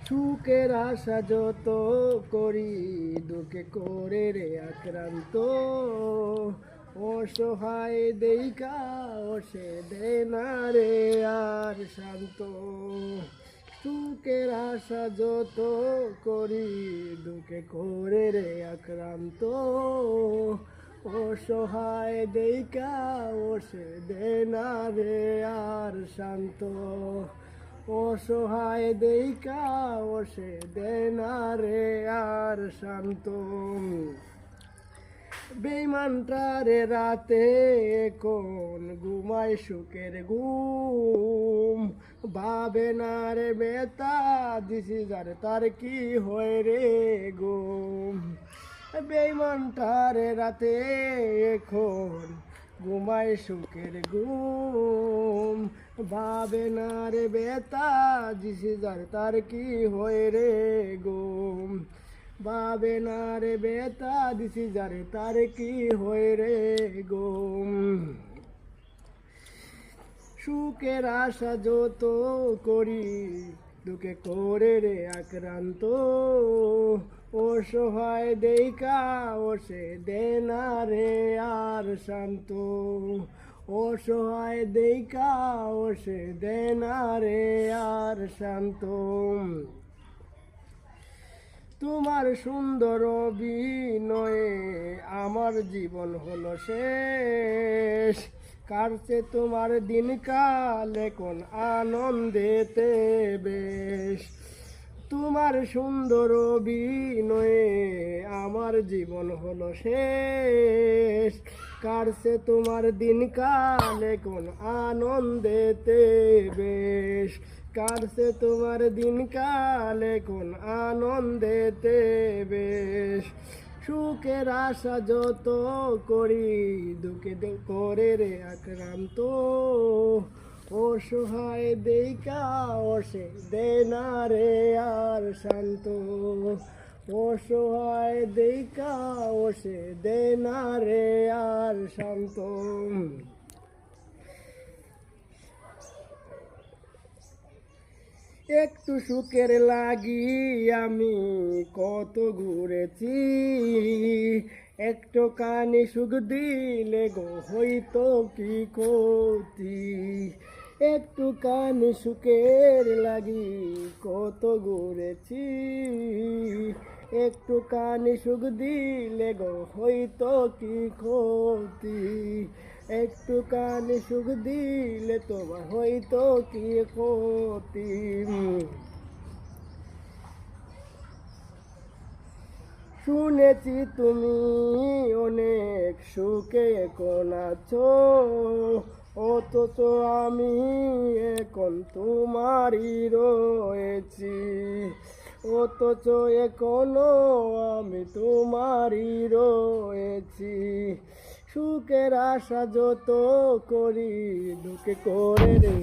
সুখের আশা যত করি দুঃখে করে রে আক্রান্ত, অসহায় দেইকা সে দে না রে আর শান্ত। সুখের আশা যত করি দুঃখে করে রে আক্রান্ত, অসহায় দেইকা সে দে না রে আর শান্ত। অসহায় দেইকা সে দে না রে আর শান্ত। বেঈমানটারে রাতে কোন ঘুমায় সুখের ঘুম, ভাবে না রে বেতা দিছি যার তার কি হয় রে গুম। বেঈমানটারে রাতে এখন ঘুমায় সুখের ঘুম, ভাবে না রে বেতা দিছি যার তার কি হয় রে গুম। ভাবে না রে বেতা দিছি যারে তার কি হয় রে গুম। সুখের আশা যত করি দুঃখে করে রে আক্রান্ত, অসহায় দেইকা সে দে না রে আর শান্ত। অসহায় দেইকা সে দে না রে আর শান্ত। তোমার সুন্দর অভিনয়ে আমার জীবন হলো শেষ, কাটছে তোমার দিনকাল এখন আনন্দেতে বেশ। তোমার সুন্দর অভিনয়ে আমার জীবন হলো শেষ, কাটছে তোমার দিনকাল এখন আনন্দেতে বেশ। কাটছে তোমার দিনকাল এখন আনন্দেতে বেশ। সুখের আশা যত করি দুঃখে করে রে আক্রান্ত, অসহায় দেইকা সে দে না রে আর শান্ত। অসহায় দেইকা সে দে না রে আর শান্ত। একটু সুখের লাগি আমি কত ঘুরেছি, একটু কানি সুখ দিলে গো হইতো কি ক্ষতি। একটু কানি সুখের লাগি কত ঘুরেছি, একটু কানি সুখ দিলে গো হইতো কি ক্ষতি। একটু কানি সুখ দিলে তোমার হইতো কি ক্ষতি। শুনেছি তুমি অনেক সুখে এখন আছো, অথচ আমি এখন তোমারই রয়েছি। অথচ এখনো আমি তোমারই রয়েছি। সুখের আশা যত করি দুঃখে করে রে